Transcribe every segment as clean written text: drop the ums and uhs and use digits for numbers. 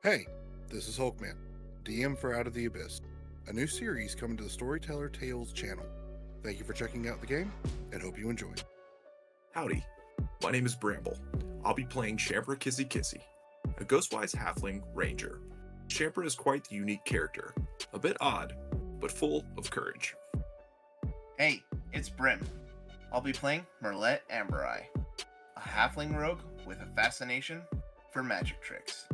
Hey, this is Hulkman, DM for Out of the Abyss, a new series coming to the Storyteller Tales channel. Thank you for checking out the game, and hope you enjoy. Howdy, my name is Bramble. I'll be playing Shampra Kissy Kissy, a ghostwise halfling ranger. Shampra is quite the unique character, a bit odd, but full of courage. Hey, it's Brim. I'll be playing Merlet Ambereye, a halfling rogue with a fascination for magic tricks.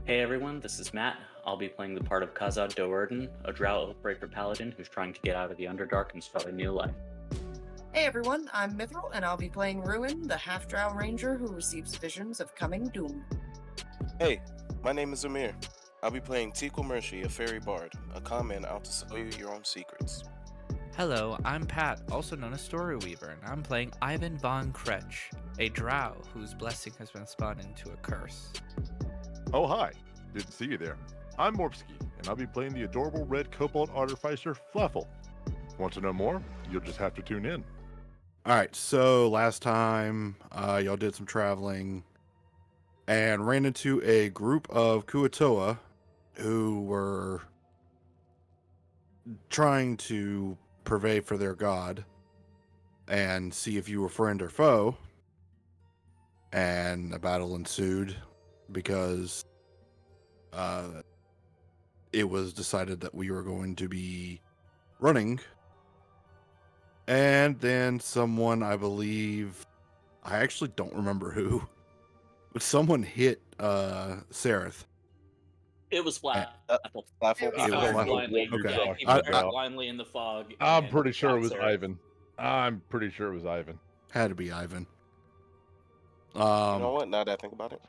Hey everyone, this is Matt. I'll be playing the part of Kazad Doerden, a drow oathbreaker paladin who's trying to get out of the Underdark and start a new life. Hey everyone, I'm Mithril, and I'll be playing Ruin, the half-drow ranger who receives visions of coming doom. Hey, my name is Amir. I'll be playing Tikal Mershi, a fairy bard, a con man out to sell you your own secrets. Hello, I'm Pat, also known as Story Weaver, and I'm playing Ivan von Kretsch, a drow whose blessing has been spun into a curse. Oh, hi. Good to see you there. I'm Morpsky, and I'll be playing the adorable red kobold artificer Fluffle. Want to know more? You'll just have to tune in. All right, so last time y'all did some traveling and ran into a group of Kuo-Toa who were trying to purvey for their god and see if you were friend or foe. And a battle ensued because it was decided that we were going to be running. And then someone, I believe, I actually don't remember who, but someone hit Sareth. It was Flaffle. Fluffle? It was Flaffle. Blindly, Okay. yeah, he I- ran blindly in the fog. I'm and pretty sure got it was Sarah. Ivan. I'm pretty sure it was Ivan. Had to be Ivan. You know what? Now that I think about it.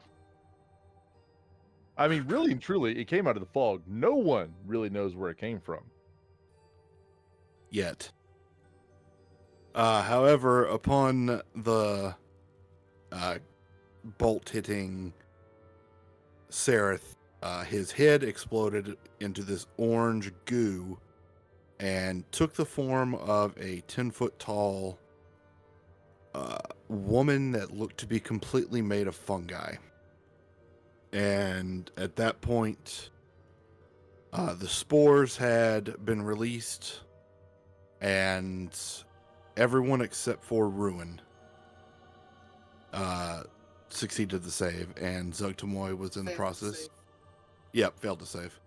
I mean, really and truly, it came out of the fog. No one really knows where it came from. Yet. However, upon the bolt hitting Sareth, his head exploded into this orange goo and took the form of a 10-foot tall woman that looked to be completely made of fungi. And at that point, the spores had been released, and everyone except for Ruin succeeded the save, and Zugtamoy was in the process. Yep, failed to save.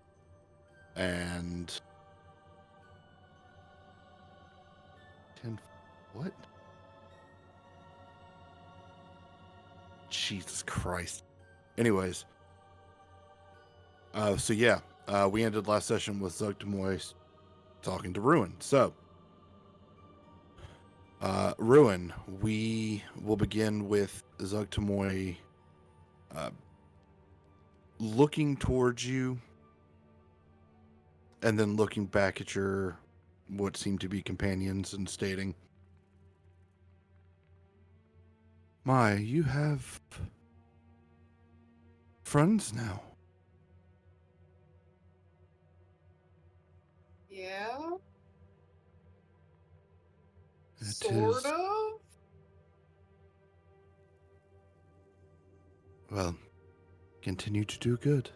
And 10. What? Jesus Christ. Anyways. So yeah, we ended last session with Zugtamoy talking to Ruin. So, Ruin, we will begin with Zugtamoy looking towards you and then looking back at your what seem to be companions and stating, "My, you have friends now." Yeah? It Sort is- of? Well, continue to do good.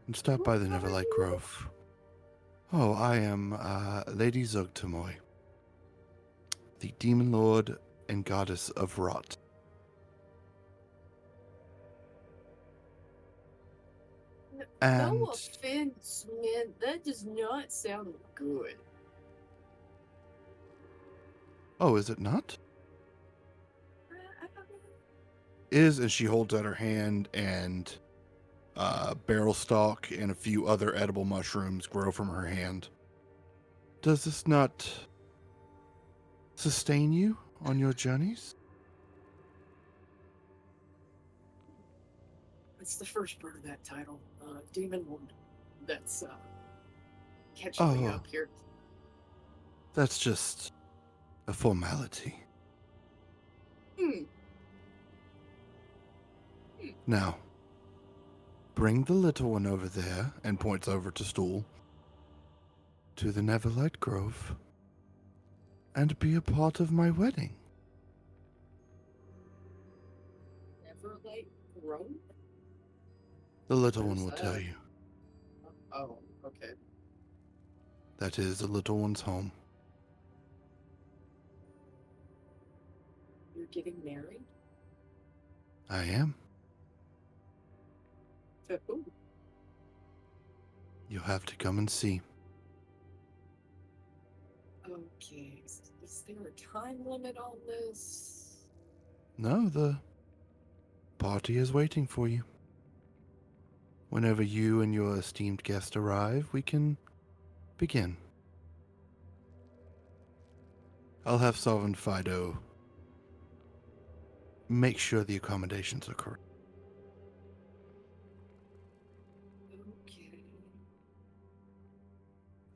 And stop by the Neverlight Grove. Oh, I am Lady Zugtamoy, the Demon Lord and Goddess of Rot. And No offense, man. That does not sound good. oh, is it not? Is, and she holds out her hand, and barrel stalk and a few other edible mushrooms grow from her hand. Does this not sustain you on your journeys? It's the first part of that title. Demon Lord. That's catching me Oh. up here. That's just a formality. Hmm. Now, bring the little one over there, and points over to Stool, to the Neverlight Grove, and be a part of my wedding. Neverlight Grove? The little one Where's will tell that? you. Oh, okay. That is the little one's home. You're getting married? I am. To who? You'll have to come and see. Okay. Is there a time limit on this? No, the party is waiting for you. Whenever you and your esteemed guest arrive, we can begin. I'll have Sovereign Fido make sure the accommodations are correct. Okay.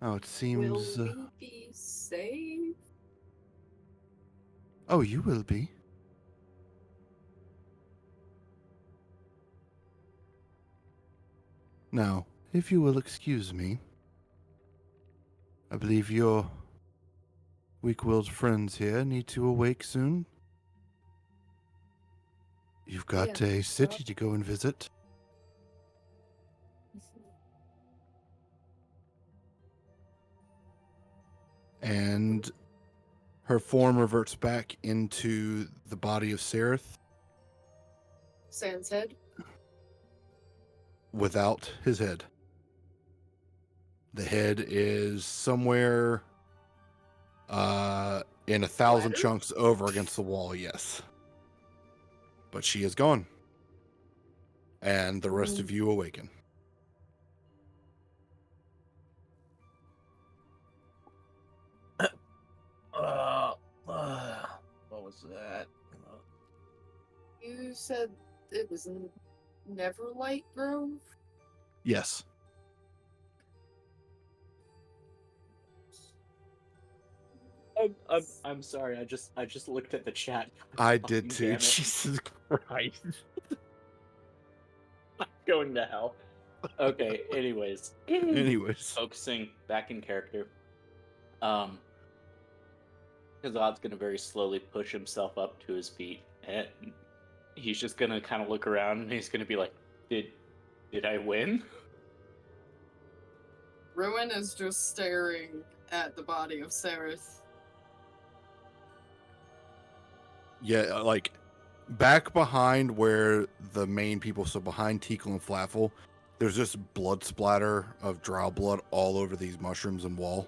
Oh, it Will seems... we be safe? Oh, you will be. Now, if you will excuse me, I believe your weak-willed friends here need to awake soon. You've got Yeah, a city to go and visit. And her form reverts back into the body of Sereth Sans head? without his head. The head is somewhere in 1,000 Ladder? chunks over against the wall, yes. But she is gone. And the rest of you awaken. What was that? You said it was in Neverlight Grove? Yes. I'm sorry. I just looked at the chat. I did Fucking too. damn it. Jesus Christ. I'm going to hell. Okay. Anyways. Anyways. Focusing back in character. Kazad's gonna very slowly push himself up to his feet, and he's just gonna kind of look around, and he's gonna be like, "Did I win?" Ruin is just staring at the body of Sereth. Yeah, like back behind where the main people, so behind Teakle and Flaffle, there's just blood splatter of drow blood all over these mushrooms and wall.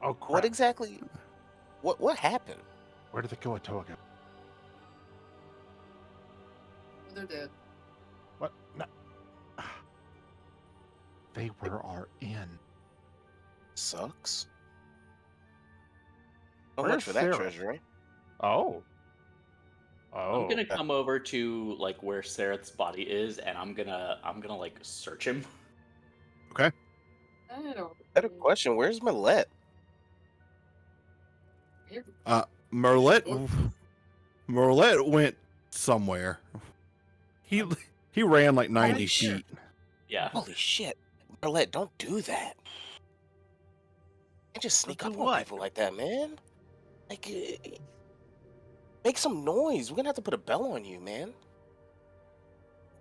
Oh, crap. What exactly? What happened? Where did the Kuo-Toa go? They're dead. What? No. They were our inn. Sucks. So Where's much for that Sarah? treasure, eh? Oh. I'm gonna come over to like where Sereth's body is, and I'm gonna like search him. Okay. I don't. Better question. Where's Millette? Merlet went somewhere. He ran like 90 feet. Yeah. Holy shit. Millette, don't do that. You just sneak Do up on what? people like that, man. Like, make some noise. We're gonna have to put a bell on you, man.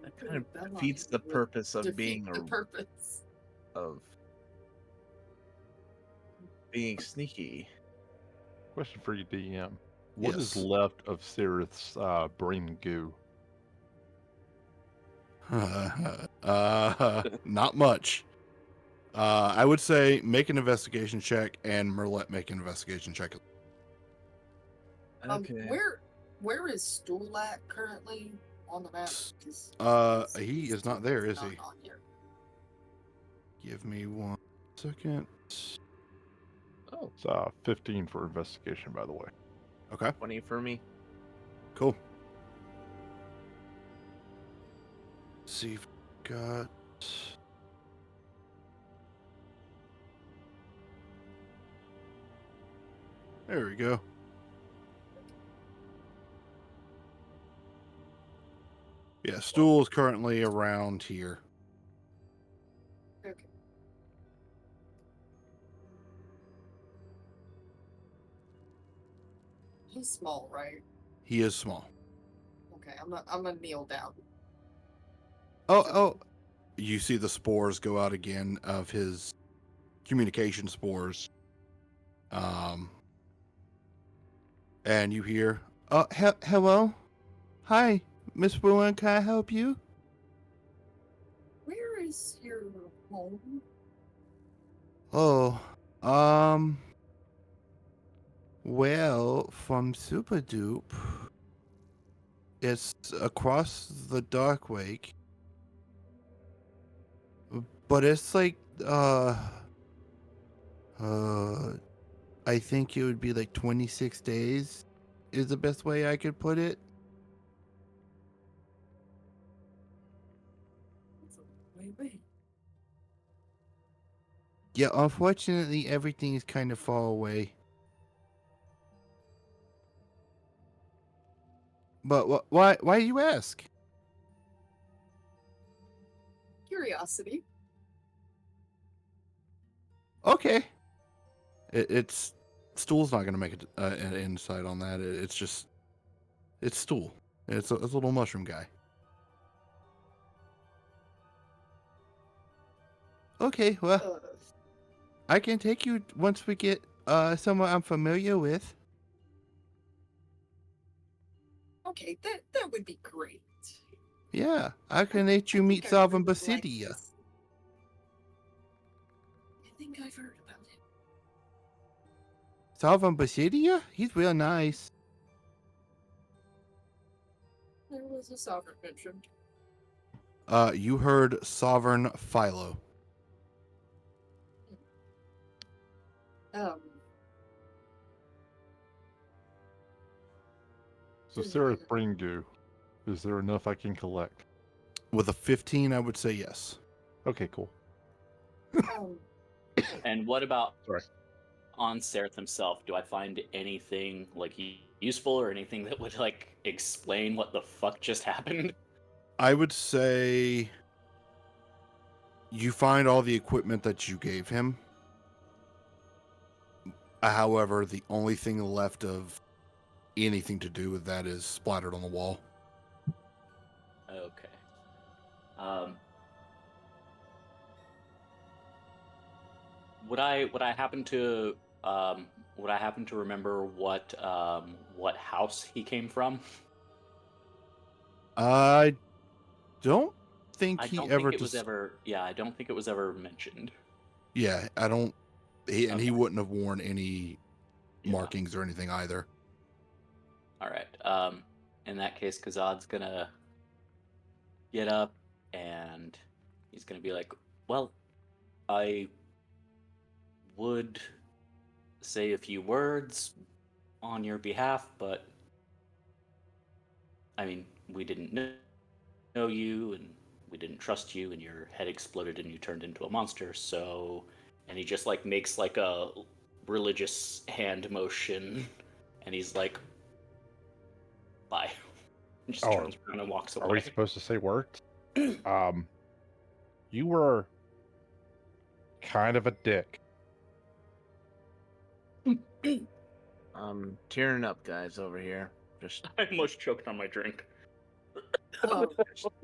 That kind of defeats the purpose of being being sneaky. Question for you, DM. What is Yes. left of Sereth's brain goo? Not much. I would say make an investigation check, and Merlet make an investigation check. Okay. Where is Stool at currently on the map? 'Cause He is not there, is he? on here. Give me 1 second. Oh, It's 15 for investigation, by the way. Okay, 20 for me. cool. Let's see if we got. There we go. Yeah, Stool is currently around here. Okay. He's small, right? He is small. Okay, I'm gonna kneel down. Oh. You see the spores go out again of his communication spores. And you hear, hello? Hi, Miss Ruin, can I help you? Where is your home? Oh, well, from Super Dupe, it's across the Dark Wake. But it's like, I think it would be like 26 days is the best way I could put it. That's a way away. Yeah, unfortunately, everything is kind of far away. But why do you ask? Curiosity. Okay. It's Stool's not gonna make an insight on that. It's Stool. It's a little mushroom guy. Okay, well, I can take you once we get someone I'm familiar with. Okay, that would be great. Yeah, I can let you meet think I Salvan really like Basidia. this. I think I've heard about him. Salvan Basidia? He's real nice. There was a sovereign mentioned. You heard Sovereign Philo. So Sarah's brain goo. Is there enough I can collect? With a 15, I would say yes. Okay, cool. And what about Sorry. on Sereth himself? Do I find anything like useful or anything that would like explain what the fuck just happened? I would say you find all the equipment that you gave him. However, the only thing left of anything to do with that is splattered on the wall. Okay. Would I happen to remember what house he came from? I don't think I he don't ever think it was ever. Yeah, I don't think it was ever mentioned. Yeah, I don't. He Okay. wouldn't have worn any markings or anything either. All right. In that case, Kazad's gonna get up and he's gonna be like, "Well, I would say a few words on your behalf, but I mean, we didn't know you and we didn't trust you, and your head exploded and you turned into a monster, so..." And he just like makes like a religious hand motion and he's like, "Bye." And just turns around and walks away. Are we supposed to say words? You were kind of a dick. Tearing up, guys, over here. Just I almost choked on my drink.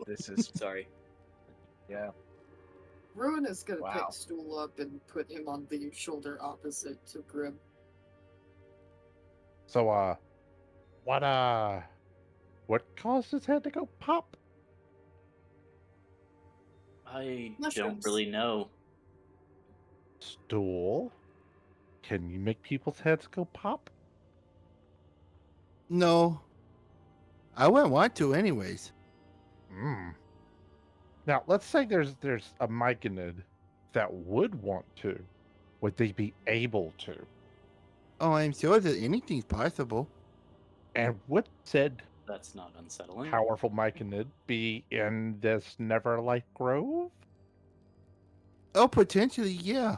this is Sorry. Yeah. Ruin is gonna Wow. pick Stool up and put him on the shoulder opposite to Grim. So, what caused his head to go pop? I don't Mushrooms. really know. Stool? Can you make people's heads go pop? No, I wouldn't want to, anyways. Now, let's say there's a myconid that would want to. Would they be able to? Oh, I'm sure that anything's possible. And would said That's not unsettling. powerful myconid be in this Neverlight Grove? Oh, potentially, yeah.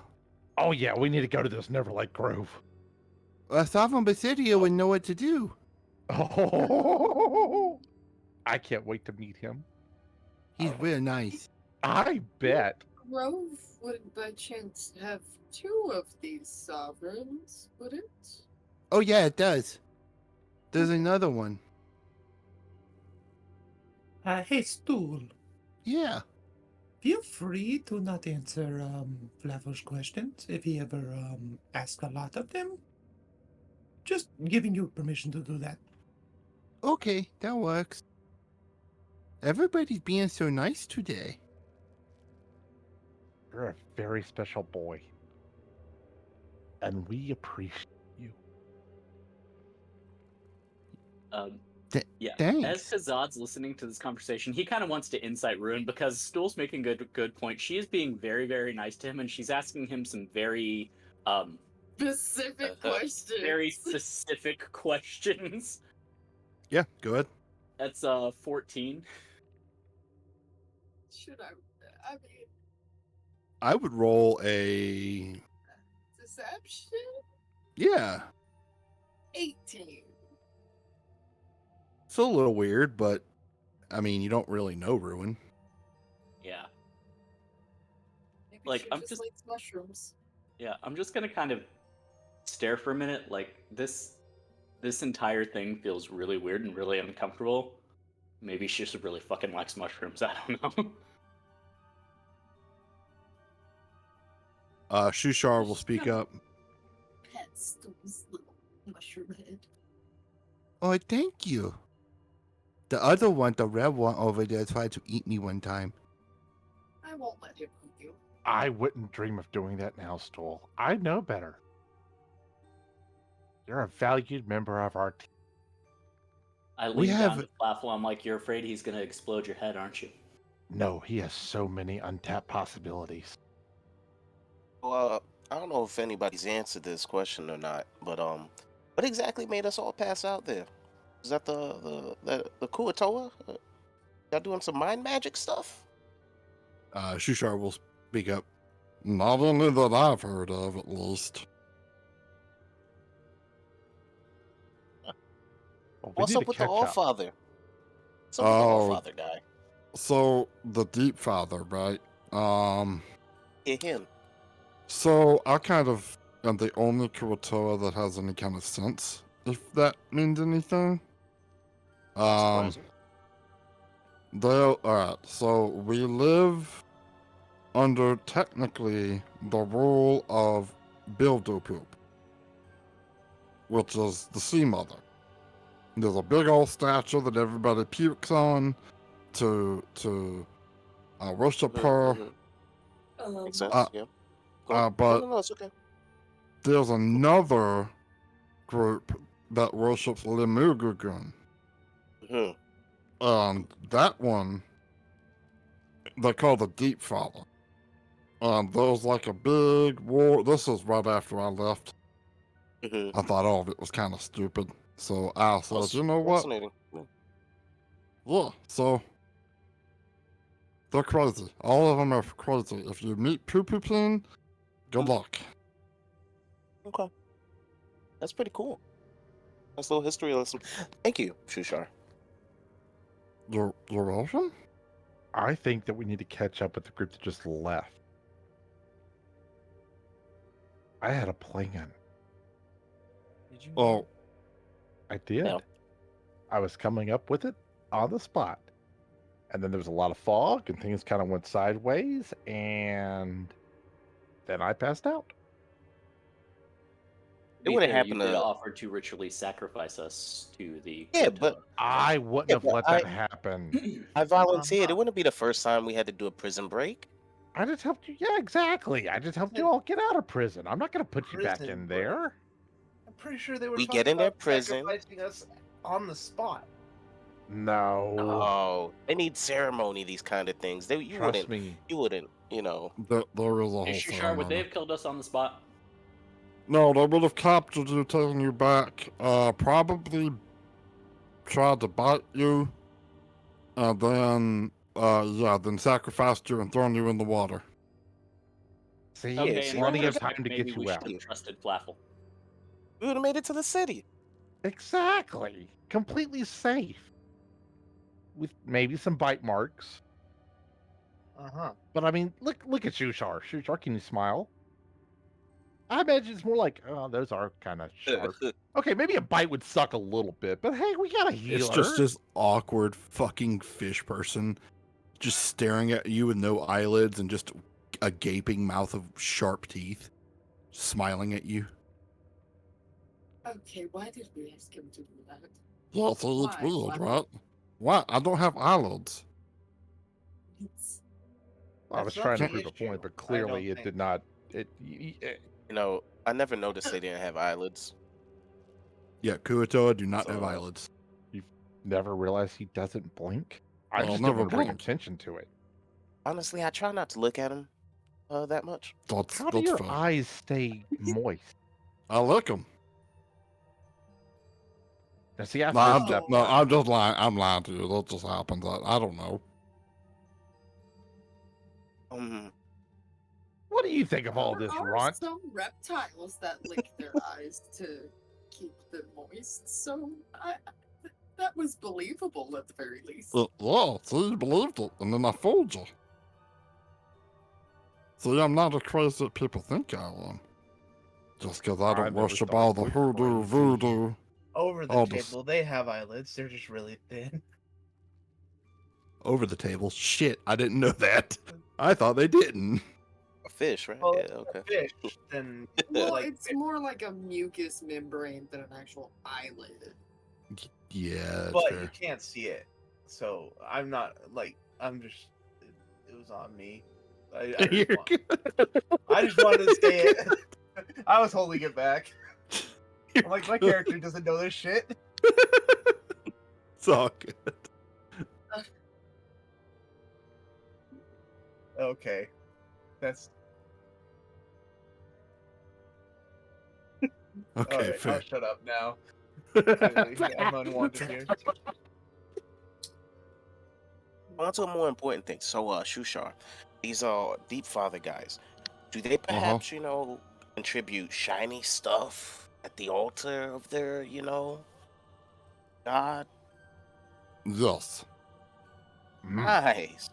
Oh yeah, we need to go to this Neverlight Grove. Salvan Basidia would know what to do. Oh, I can't wait to meet him. He's real nice. I bet. Grove would by chance have two of these sovereigns, would it? Oh, yeah, it does. There's another one. Hey, Stool. Yeah. Feel free to not answer Flavel's questions if he ever asks a lot of them. Just giving you permission to do that. Okay, that works. Everybody's being so nice today. You're a very special boy. And we appreciate you. Yeah. Thanks. As Kazad's listening to this conversation, he kind of wants to insight Ruin because Stool's making good point. She is being very, very nice to him, and she's asking him some very Specific questions. very specific questions. Yeah, go ahead. That's 14. Should I mean, I would roll a... deception? Yeah. 18. It's a little weird, but I mean, you don't really know Ruin. Yeah. Maybe Like, she I'm just just- likes mushrooms. Yeah, I'm just gonna kind of stare for a minute. Like this entire thing feels really weird and really uncomfortable. Maybe she just really fucking likes mushrooms. I don't know. Shushar will speak up. Pet Stool's little mushroom head. Oh, thank you. The other one, the red one over there, tried to eat me one time. I won't let him eat you. I wouldn't dream of doing that now, Stool. I know better. You're a valued member of our team. I We lean have- down to Flaffle. I'm like, you're afraid he's gonna explode your head, aren't you? No, he has so many untapped possibilities. Well, I don't know if anybody's answered this question or not, but what exactly made us all pass out there? Is that the Kuo-Toa? Y'all doing some mind magic stuff? Shushar will speak up. Not only that I've heard of, at least. Well, we What's need up to with the catch All up. Father? What's up with the All Father guy? So, the Deep Father, right? Yeah, him. So, I kind of am the only Kuo-Toa that has any kind of sense, if that means anything. Surprising. Alright, so we live under technically the rule of Bildopoop, which is the Sea Mother. There's a big old statue that everybody pukes on to worship her. Makes sense. Uh, Yeah. but No, it's okay. there's another group that worships Lemugugun. That one they call the Deep Father. There was like a big war. This was right after I left. I thought all of it was kind of stupid. So I said, you know what? Fascinating. Yeah, so they're crazy. All of them are crazy. If you meet Poo Poo Plin, good luck. Okay. That's pretty cool. Nice little history lesson. Thank you, Shushar. You're welcome. I think that we need to catch up with the group that just left. I had a plan. Did you? Oh, I did. Yeah. I was coming up with it on the spot. And then there was a lot of fog and things kind of went sideways. And then I passed out. It wouldn't Fair, happen You did to- offer to ritually sacrifice us to the. Yeah, Kuo-Toa. but I wouldn't Yeah, have but let that happen. I volunteered. It wouldn't be the first time we had to do a prison break. I just helped you. Yeah, exactly. I just helped you all get out of prison. I'm not going to put you back Prison in break. there. I'm pretty sure they were We talking get in their about prison. sacrificing us on the spot. No. Oh, they need ceremony. These kind of things. You Trust wouldn't. me. You wouldn't. You know. there is a whole Hey, Shushar, would ceremony. they have killed us on the spot? No, they would have captured you, taken you back, probably tried to bite you, and then, then sacrificed you and thrown you in the water. See, Okay, see, and plenty we of would've time to maybe get we you out. should have trusted Flaffle. We would have made it to the city. Exactly. Completely safe. With maybe some bite marks. Uh huh. But I mean, look at Shushar. Shushar, can you smile? I imagine it's more like, oh, those are kind of sharp. Okay, maybe a bite would suck a little bit, but hey, we got a healer. It's just this awkward fucking fish person just staring at you with no eyelids and just a gaping mouth of sharp teeth, smiling at you. Okay, why did we ask him to do that? Yeah, so it's Why? weird, Why? right? What? I don't have eyelids. It's I was That's not trying to the prove a issue, point, but I clearly don't it think. did not. You know, I never noticed they didn't have eyelids. Yeah, Kuo-Toa do not So, have eyelids. You've never realized he doesn't blink? I Well, just never never pay blink. attention to it. Honestly, I try not to look at him that much. How do your eyes stay moist? I lick them. Now, see, after No, this I'm, step, no, I'm just lying. I'm lying to you. That just happens. I don't know. What do you think of all this, there are Runt? some reptiles that lick their eyes to keep them moist, so that was believable at the very least. Yeah, see, you believed it, and then I fooled you. See, I'm not as crazy as people think I am. Just because I don't I've never worship thought all you the were hoodoo, crazy. voodoo. Over the all table, they have eyelids. They're just really thin. Over the table? Shit, I didn't know that. I thought they didn't. A fish, right? Well, Yeah, okay. Fish, then Well, like it's more like a mucus membrane than an actual eyelid. Yeah, that's but fair. you can't see it. So I'm not like I'm just. It was on me. I just wanted to say it. I was holding it back. I'm like, my character doesn't know this shit. It's all good. Okay, that's Okay, all right. fair. I'll shut up now. Clearly, I'm unwanted here. On to a more important thing. So, Shushar, these are Deep Father guys. Do they perhaps, contribute shiny stuff at the altar of their, god? Yes. Nice.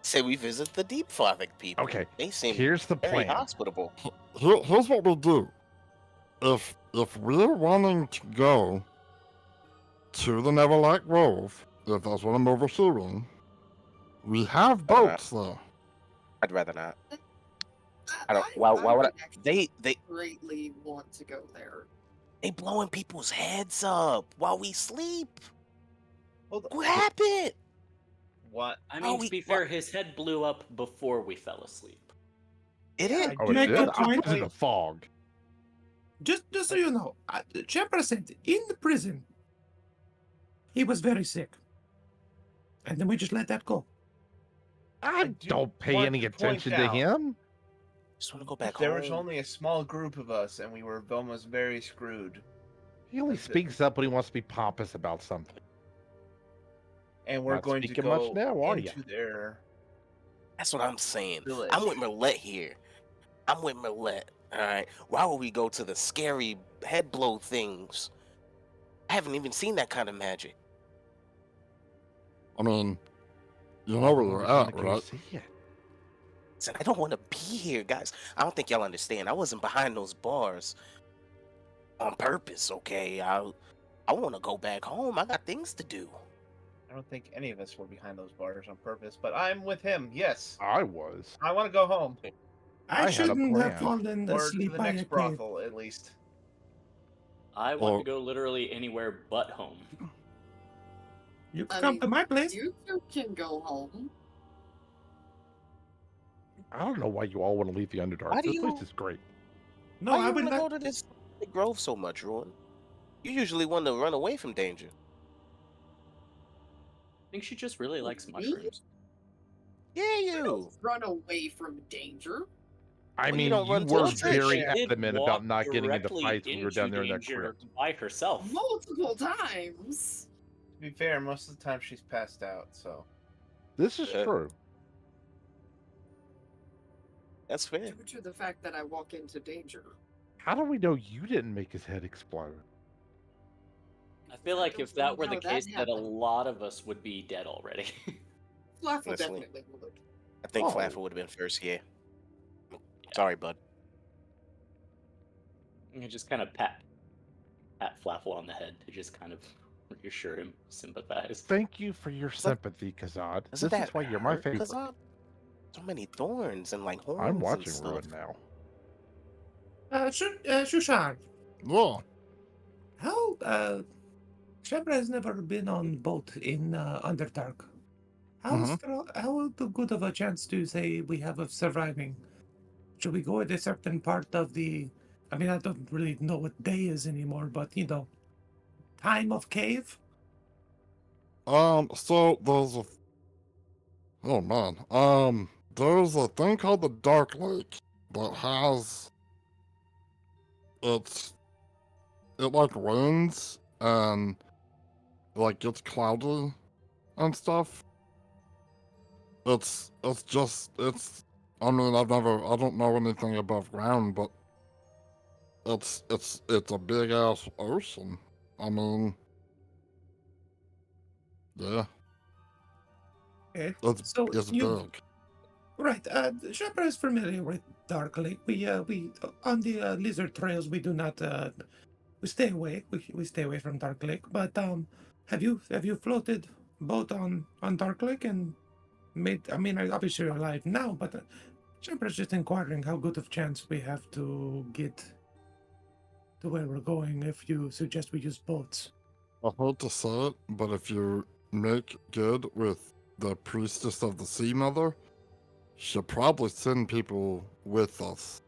Say we visit the Deep Father people. Okay, They seem here's the very plan. hospitable. Here's what we do. If we're wanting to go to the Neverlight Grove, if that's what I'm overseeing, we have boats there. I'd rather not. I I don't. Why would I? actually They greatly want to go there. they blowing people's heads up while we sleep. Hold on. What happened? What? I mean, to be fair, his head blew up before we fell asleep. It is. Oh, it Make did? a I point. was in a fog. Just so you know, Chapter said in the prison, he was very sick. And then we just let that go. I don't pay want any to point attention to out- him. Just want to go back There home. was only a small group of us, and we were almost very screwed. He only speaks up when he wants to be pompous about something. And we're Not going to speaking go much now, are ya? into their. That's what I'm saying. Village. I'm with Merlet here. I'm with Merlet. All right. Why would we go to the scary head blow things? I haven't even seen that kind of magic. I mean, you know where you're at, right? Listen, I don't want to be here, guys. I don't think y'all understand. I wasn't behind those bars on purpose, okay? I want to go back home. I got things to do. I don't think any of us were behind those bars on purpose, but I'm with him. Yes, I was. I want to go home. I had a shouldn't have plan. fallen Or to asleep the by next a cave. brothel, at least. I want to go literally anywhere but home. You can I come mean, to my place. You two can go home. I don't know why you all want to leave the Underdark. Why do This you- place is great. No, Why I you would want to not. go to this grove so much, Ruin? You usually want to run away from danger. I think she just really likes Me? mushrooms. Yeah, I you. don't run away from danger. I Well, you mean, don't you run were towards it. very She did adamant walk about not getting into directly fights when we were down there in that danger crypt. by herself. Multiple times. To be fair, most of the time she's passed out, so. This is true. That's fair. Due to the fact that I walk into danger. How do we know you didn't make his head explode? I feel like if that were the how that case, that a happened. lot of us would be dead already. Fluffy Honestly. definitely would. I think Oh. Flaffer would have been first, yeah. Sorry, bud. You just kind of pat Flaffle on the head to just kind of reassure him, sympathize. Thank you for your sympathy, Kazad. Doesn't This is that why you're my hurt, favorite. Kazad? So many thorns and like horns I'm and watching stuff. Ruin now. Shushan, Yeah. how Shepard has never been on boat in Underdark. How good of a chance do you say we have of surviving? Should we go at a certain part of the? I mean, I don't really know what day is anymore, but time of cave. So there's a. Oh man. There's a thing called the Dark Lake that has. It like rains and like gets cloudy and stuff. It's. I mean, I don't know anything above ground, but it's a big ass ocean. I mean, yeah, Okay, it's so big. right. Shepard is familiar with Dark Lake. We on the lizard trails we do not we stay away. We stay away from Dark Lake. But have you floated boat on Dark Lake and made? I mean, obviously you're alive now, but Shepard is just inquiring how good of chance we have to get to where we're going. If you suggest we use boats. I hate to say it, but if you make good with the priestess of the Sea Mother, she'll probably send people with us.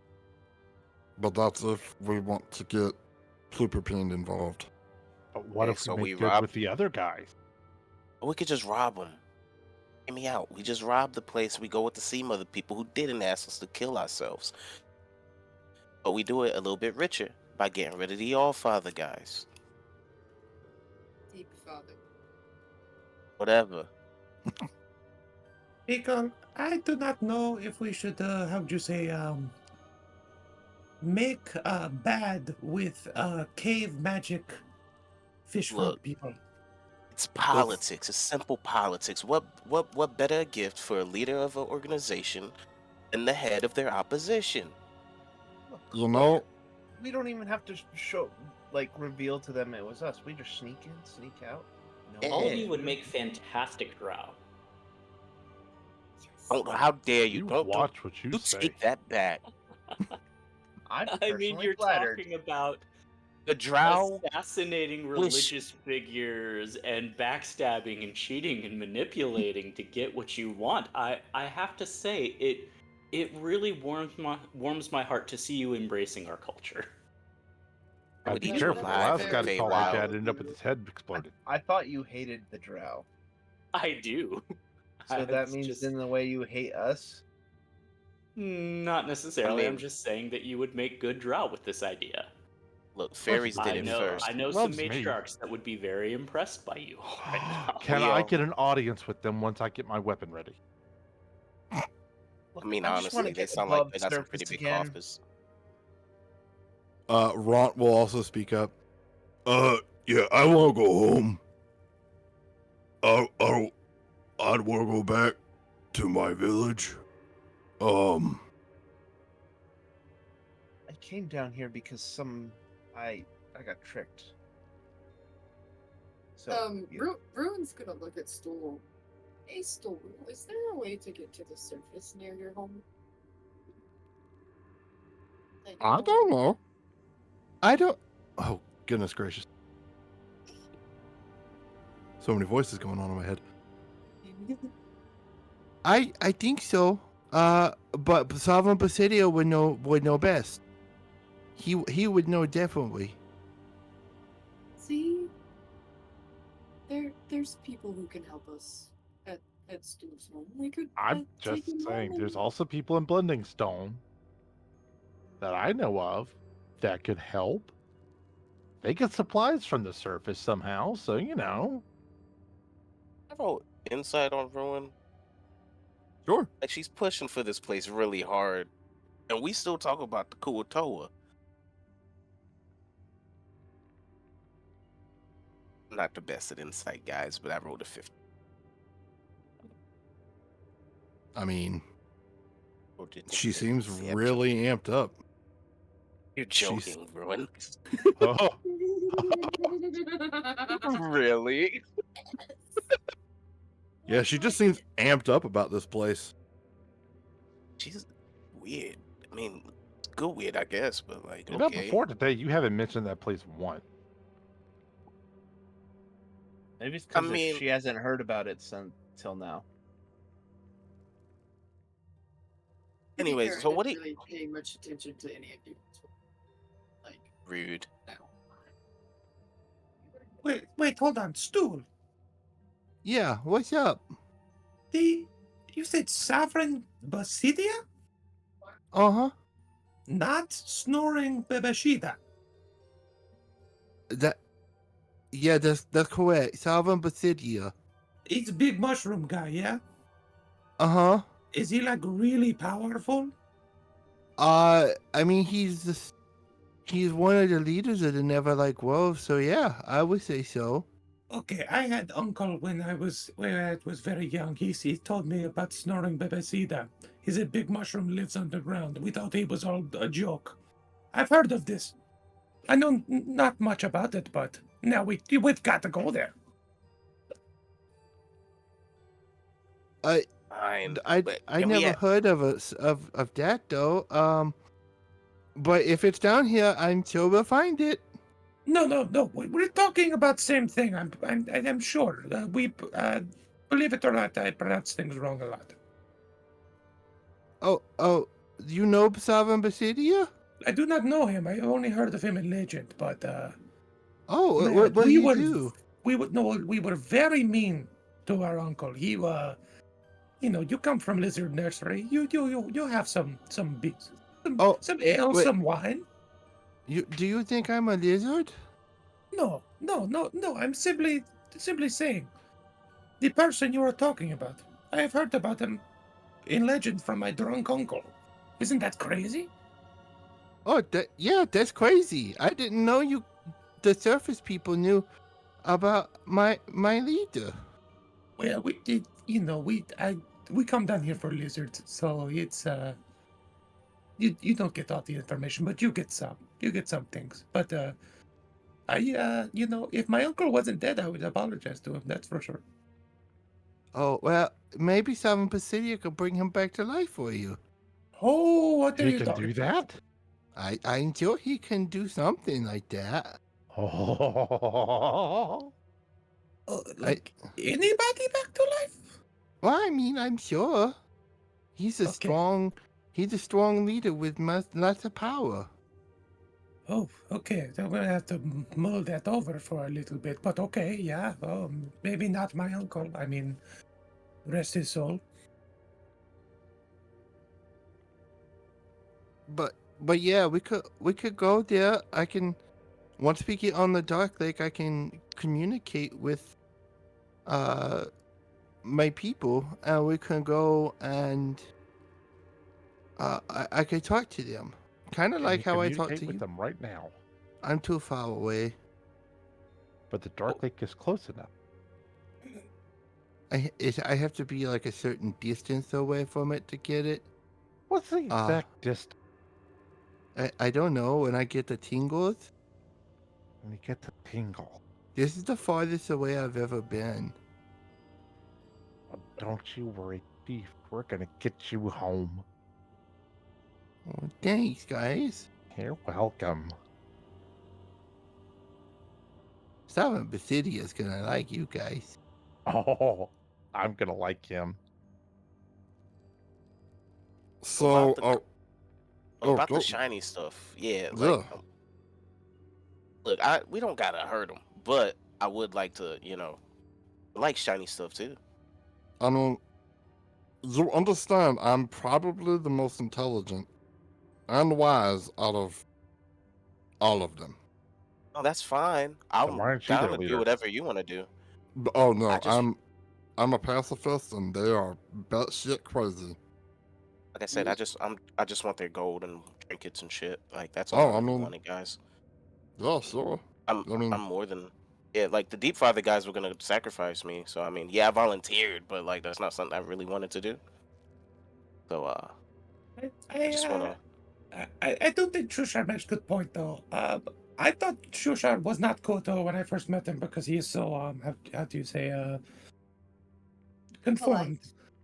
But that's if we want to get Pluperpine involved. But what Okay, if so we we make good rob- with the other guys? We could just rob them. Hear me out. We just rob the place. We go with the Sea Mother people who didn't ask us to kill ourselves. But we do it a little bit richer by getting rid of the All-Father guys. Deep father. Whatever. Because I do not know if we should, how would you say, make bad with cave magic fish folk Look. people. It's politics. It's simple politics. What better gift for a leader of an organization than the head of their opposition? You know, We don't even have to reveal to them it was us. We just sneak in, sneak out. No All of Yeah. you would make fantastic drow. Don't, how dare you? You Don't watch what you say. take that back. I'm I mean, personally you're flattered. talking about The drow assassinating wish- religious figures and backstabbing and cheating and manipulating to get what you want. I have to say it really warms my heart to see you embracing our culture. I'd would be eat careful. you The alive last and guy fade called my out. dad ended up with his head exploded. I thought you hated the drow. I do. So that It's means just- in the way you hate us? Not necessarily. I'm mean- just saying that you would make good drow with this idea. Look, fairies I did it know. first. I know some Loves me. matriarchs that would be very impressed by you right now. Can We I all- get an audience with them once I get my weapon ready? Look, I mean, just wanna honestly, they get sound like above they got some pretty surface big again. coffers. Ront will also speak up. Yeah, I want to go home. I'd want to go back to my village. I came down here because I got tricked. So Ruin's gonna look at Stool. Hey, Stool, is there a way to get to the surface near your home? Like, I don't know. Oh, goodness gracious. So many voices going on in my head. I think so. But Salvan Basidio would know best. He would know definitely. See, there's people who can help us at Stool's home. We could. I'm take just him saying, home there's and- also people in Blending Stone that I know of that could help. They get supplies from the surface somehow, so you know. I wrote insight on Ruin. Sure. Like, she's pushing for this place really hard. And we still talk about the Kuo-Toa. I'm not the best at insight, guys, but I rolled a 50. I mean, Or did she it? seems Deception. really amped up. You're She's- joking, Ruin. Oh, Really? Yeah, she just seems amped up about this place. She's weird. I mean, it's good weird, I guess, but like, you know, okay. before today, you haven't mentioned that place once. Maybe it's I because mean- she hasn't heard about it till now. To be Anyways, fair, so I what didn't do you... really pay much attention to any of you. Like, Rude. no. Wait, hold on, Stool. Yeah, what's up? You said Sovereign Basidia, Uh-huh. not Snoring Bebeshida. That's correct. Salvin Basidia. He's a big mushroom guy, yeah? Uh-huh. Is he like really powerful? I mean, he's one of the leaders of the Neverlight Grove, so yeah, I would say so. Okay, I had uncle when I was very young. He told me about Snoring Bebesida. He's a big mushroom, lives underground. We thought he was all a joke. I've heard of this. I know not much about it, but now we've got to go there. Fine. I but never can we heard of that though. But if it's down here, I'm sure we'll find it. No. We're talking about same thing. I'm sure. Believe it or not, I pronounce things wrong a lot. Oh, you know Salvin Basidia? I do not know him. I only heard of him in legend, but Oh, man, what do you were do? we were very mean to our uncle. He you come from Lizard Nursery. You have some beats, some ale, wait. some wine. Do you think I'm a lizard? No. I'm simply saying the person you are talking about. I have heard about him in legend from my drunk uncle. Isn't that crazy? Oh, that's crazy. I didn't know the surface people knew about my leader. Well, we come down here for lizards, so it's you don't get all the information, but you get some things. But if my uncle wasn't dead, I would apologize to him. That's for sure. Oh, well, maybe Salvin Basidia could bring him back to life for you. Oh, what are He you can talking do that? I'm sure he can do something like that. Oh, like anybody back to life? Well, I mean, I'm sure. He's a Okay. strong leader with lots of power. Oh, okay. So we're gonna have to mull that over for a little bit. But okay, yeah. Maybe not my uncle. I mean, rest his soul. But yeah, we could go there. Once we get on the Dark Lake, I can communicate with my people, and we can go and I could talk to them, kind of can like you how I talk communicate to with you. them right now? I'm too far away. But the Dark Lake is close enough. I have to be like a certain distance away from it to get it. What's the exact distance? I don't know. When I get the tingles, When you get the tingle. this is the farthest away I've ever been. Oh, don't you worry, Chief. We're gonna get you home. Well, thanks, guys. You're welcome. Salvin Basidia is gonna like you guys. Oh, I'm gonna like him. So, about the shiny stuff, yeah. Like, look, we don't gotta hurt him, but I would like to, like shiny stuff too. I mean, you understand, I'm probably the most intelligent and wise out of all of them. Oh, that's fine. I'm why aren't you down their to do leader? whatever you want to do. Oh no, I just- I'm a pacifist, and they are batshit crazy. Like I said, I just want their gold and trinkets and shit. Like that's Oh, all I I mean- wanted, guys. Yeah, sure. I'm more than like the Deep Father guys were gonna sacrifice me, so I mean, yeah, I volunteered, but like that's not something I really wanted to do. So I just wanna. I don't think Shushar makes good point though. I thought Shushar was not Kuo-Toa when I first met him because he is so how do you say conformed,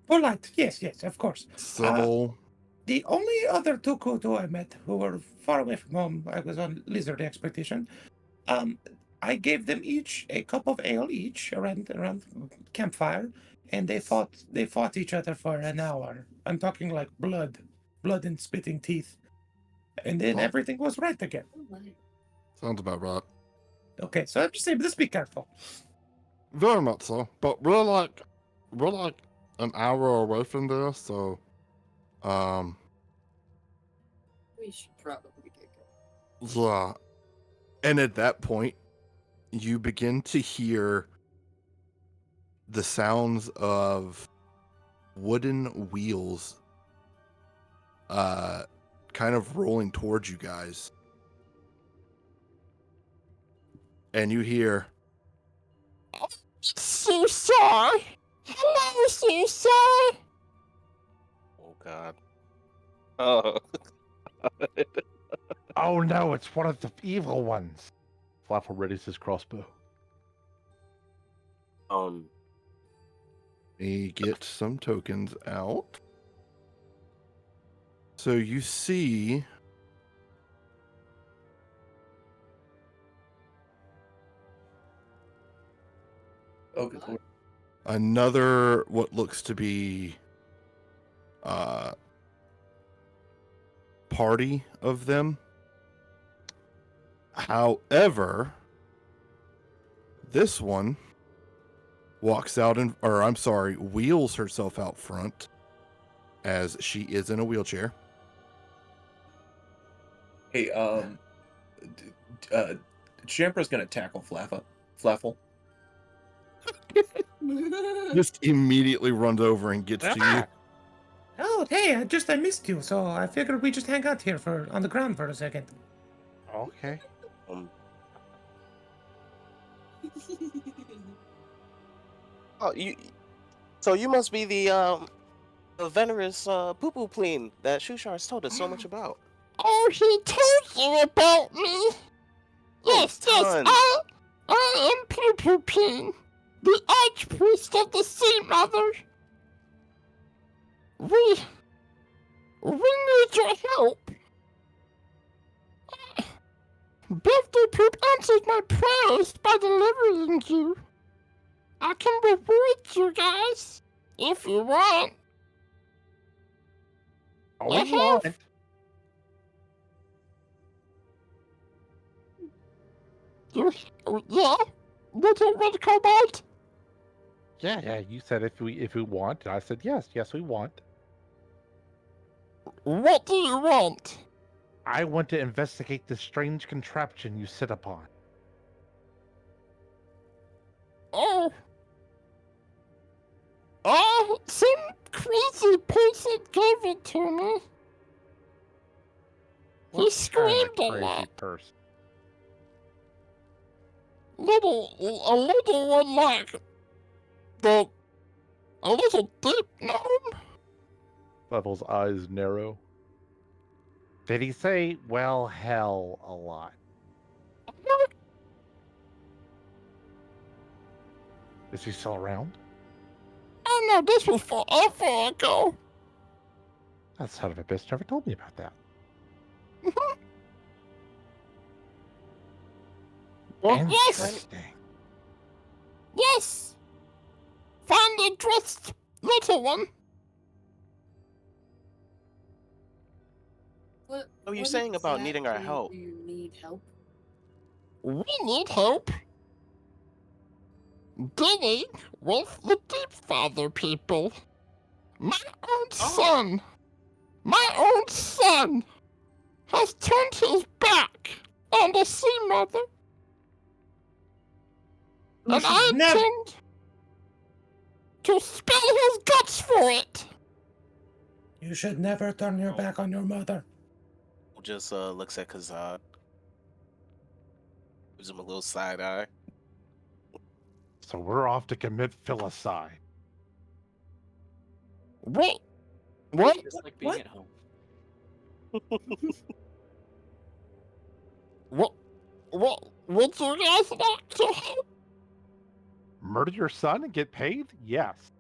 polite. Yes, of course. Civil. The only other two Kuo-Toa I met who were far away from home, I was on lizard expedition. I gave them each a cup of ale each around campfire, and they fought each other for an hour. I'm talking like blood and spitting teeth, and then Oh. everything was right again. Sounds about right. Okay, so I'm just saying, just be careful. Very much so. But we're like an hour away from there, so We should probably get going. yeah. And at that point, you begin to hear the sounds of wooden wheels kind of rolling towards you guys. And you hear, so sorry. Hello, so sorry. Oh God. Oh. Oh no, it's one of the evil ones. Flaffle readies his crossbow. He gets some tokens out. So you see Oh, good lord. another what looks to be party of them. However, this one walks out wheels herself out front as she is in a wheelchair. Hey, Champra's gonna tackle Flaffle. Just immediately runs over and gets to you. Oh, hey, I missed you, so I figured we just hang out here on the ground for a second. Okay. Oh, so you must be the venerous poo-poo plane that Shushar's told us so much about. Oh, he told you about me. Yes, ton. I am Poo-Poo-Peen, the archpriest of the Sea Mother. We need your help. Birthday Poop answered my prayers by delivering you. I can reward you guys if you want. Oh, we want. Yeah, little red cobalt. Yeah. You said if we want. I said yes, we want. What do you want? I want to investigate this strange contraption you sit upon. Oh, some crazy person gave it to me. He screamed a lot. Person? A little one like a little deep gnome. Level's eyes narrow. Did he say, well, hell, a lot? Is he still around? Oh no, this was forever ago. That son of a bitch never told me about that. Well, yes. Interesting. Yes. Find the dressed little one. What are you saying about needing our help? Do you need help? We need help dealing with the Deep Father people. My own son has turned his back on the Sea Mother. And I intend to spill his guts for it. You should never turn your back on your mother. Just looks at Kazad. Gives him a little side eye. So we're off to commit filicide. What? Just like being What? at home. What would you guys like to help? Murder your son and get paid? Yes.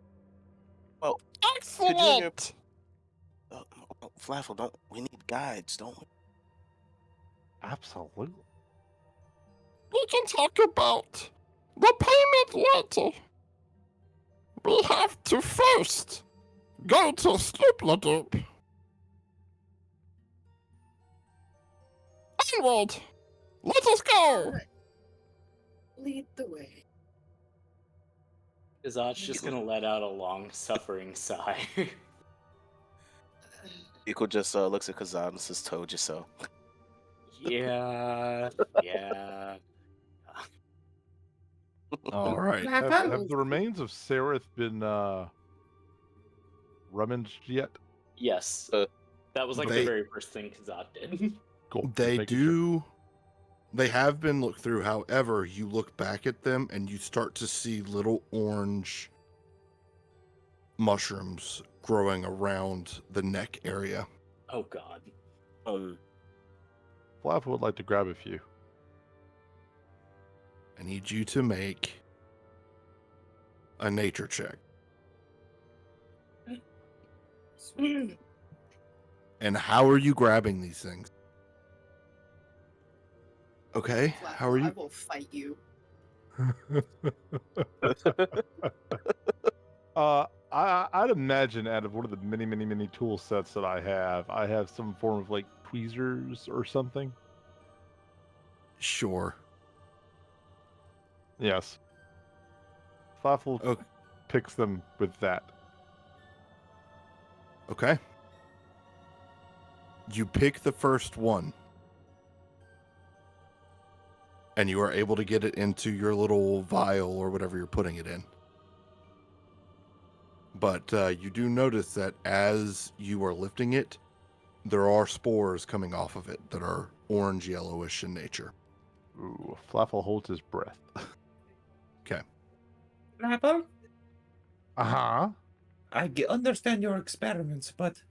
Well, could you and your Flaffle, don't we need guides, don't we? Absolutely. We can talk about the payment later. We have to first go to Sloopla-Doop. Onward! Let us go! Lead the way. Kazat's just gonna let out a long, suffering sigh. Equal just looks at Kazan and says, "Told you so." Yeah. All right. Have the remains of Sereth been rummaged yet? Yes. That was like the very first thing Kazat did. Cool. They do. They have been looked through. However, you look back at them and you start to see little orange mushrooms growing around the neck area. Oh God. Flav would like to grab a few. I need you to make a nature check. And how are you grabbing these things? Okay, how are I you? will fight you. I'd imagine out of one of the many tool sets that I have some form of like tweezers or something. Sure. Yes. Flaffle picks them with that. Okay. You pick the first one. And you are able to get it into your little vial or whatever you're putting it in. But you do notice that as you are lifting it, there are spores coming off of it that are orange yellowish in nature. Ooh, Flaffle holds his breath. Okay. Apple? Uh-huh. I understand your experiments, but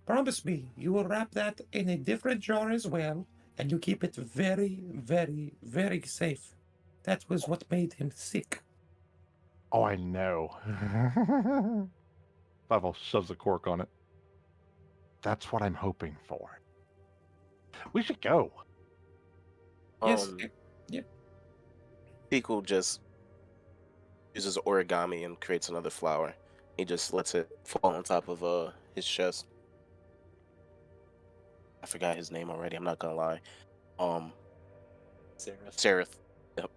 promise me you will wrap that in a different jar as well, and you keep it very, very, very safe. That was what made him sick. Oh, I know. Flaffle shoves a cork on it. That's what I'm hoping for. We should go. Yes. Yeah. Pico just uses origami and creates another flower. He just lets it fall on top of his chest. I forgot his name already. I'm not gonna lie. Sereth. Yep.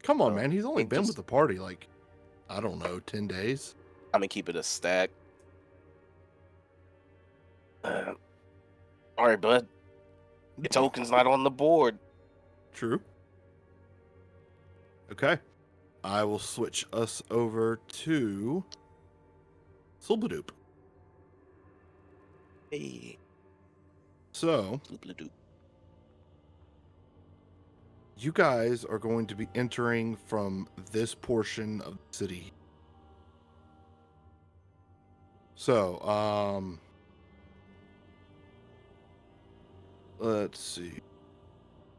Come on, man. He's only he been just- with the party like, I don't know, 10 days. I'm gonna keep it a stack. All right, bud. Your token's not on the board. True. Okay. I will switch us over to Sulbadoop. Hey. So, you guys are going to be entering from this portion of the city. So, let's see.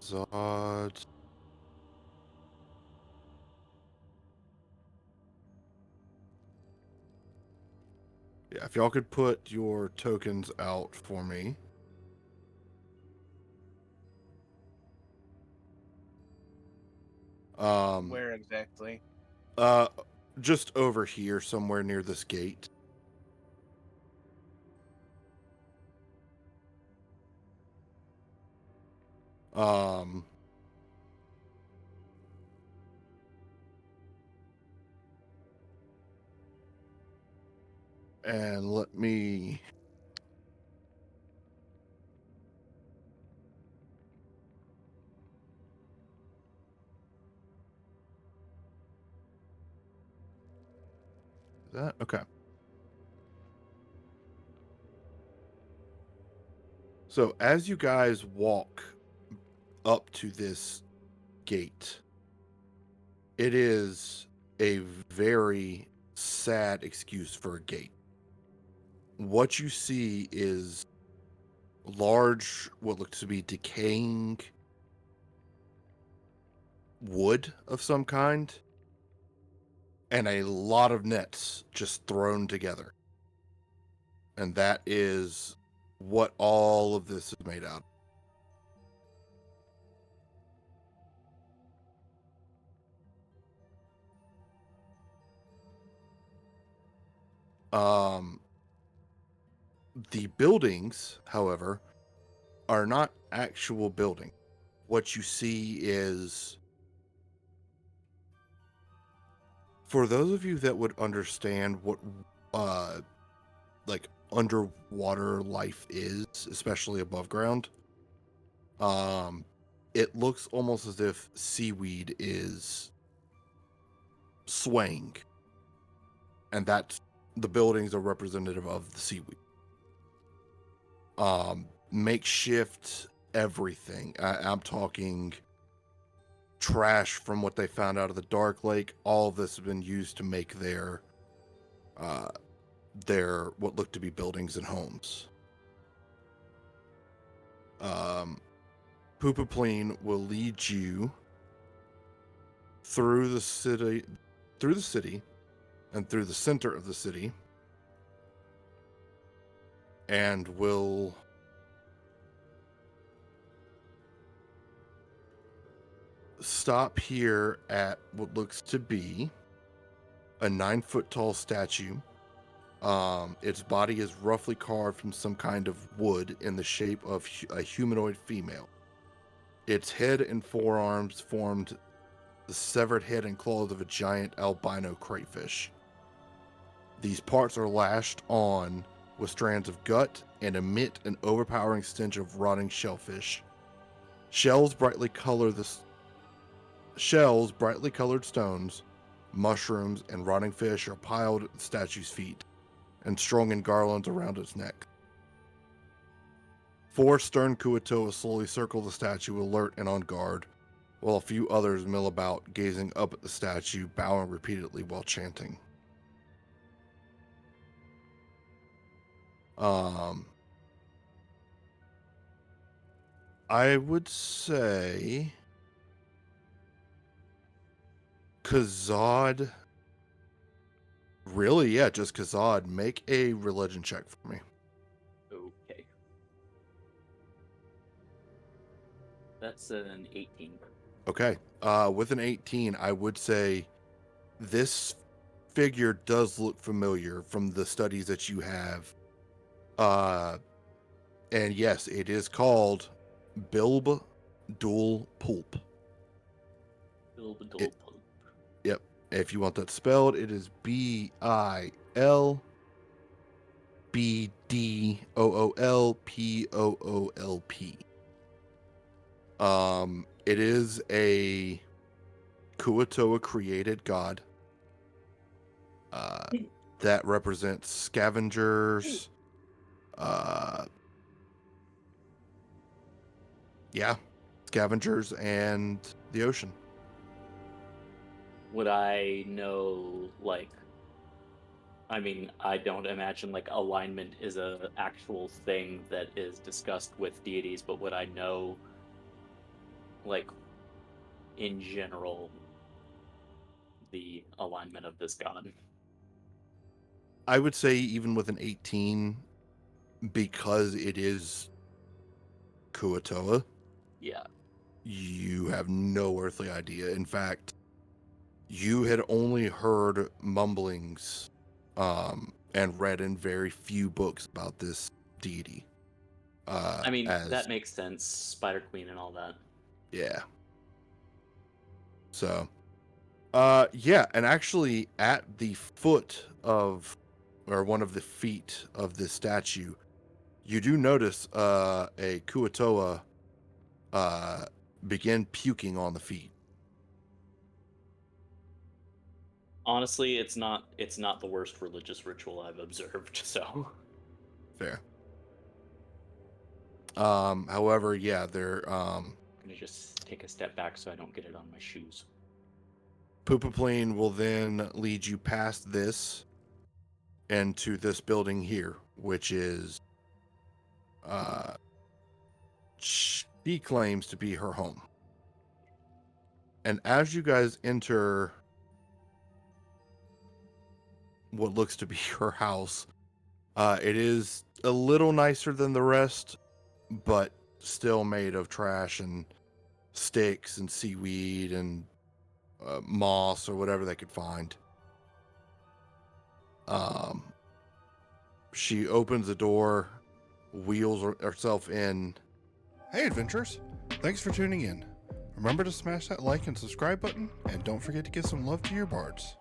Zod. Yeah, if y'all could put your tokens out for me. Where exactly? Just over here, somewhere near this gate. And let me... That okay. So as you guys walk up to this gate, it is a very sad excuse for a gate. what you see is large, what looks to be decaying wood of some kind, and a lot of nets just thrown together. And that is what all of this is made out of. The buildings, however, are not actual buildings. What you see is, for those of you that would understand what like underwater life is, especially above ground, it looks almost as if seaweed is swaying, and that's the buildings are representative of the seaweed. Makeshift everything. I'm talking trash from what they found out of the Dark Lake. All of this has been used to make their what look to be buildings and homes. Poopapleen will lead you through the city, and through the center of the city, and will stop here at what looks to be a 9-foot-tall statue. Its body is roughly carved from some kind of wood in the shape of a humanoid female. Its head and forearms formed the severed head and claws of a giant albino crayfish. These parts are lashed on with strands of gut and emit an overpowering stench of rotting shellfish. Shells, brightly colored stones, mushrooms, and rotting fish are piled at the statue's feet and strung in garlands around its neck. 4 stern Kuo-Toa slowly circle the statue, alert and on guard, while a few others mill about, gazing up at the statue, bowing repeatedly while chanting. I would say Kazad. Really, yeah, just Kazad. Make a religion check for me. Okay. That's an 18. Okay. With an 18, I would say this figure does look familiar from the studies that you have. And yes, it is called Bilb Dual Pulp. Bilb Dual Pulp. Yep. If you want that spelled, it is BILBDOOLPOOLP. It is a Kuo-Toa created god that represents scavengers. Scavengers and the ocean. Would I know, like, I mean, I don't imagine, like, alignment is a actual thing that is discussed with deities, but would I know, like, in general, the alignment of this god? I would say even with an 18, because it is Kuo-Toa, yeah, you have no earthly idea. In fact, you had only heard mumblings and read in very few books about this deity. I mean, that makes sense. Spider Queen and all that. Yeah. So, and actually at the foot of, or one of the feet of this statue, you do notice a Kuo-Toa begin puking on the feet. Honestly, it's not the worst religious ritual I've observed, so. Fair. However, yeah, they're I'm gonna just take a step back so I don't get it on my shoes. Poopapleen will then lead you past this into this building here, which is she claims to be her home. And as you guys enter what looks to be her house, it is a little nicer than the rest, but still made of trash and sticks and seaweed and moss or whatever they could find. She opens the door, wheels herself in. Hey, adventurers! Thanks for tuning in. Remember to smash that like and subscribe button, and don't forget to give some love to your bards.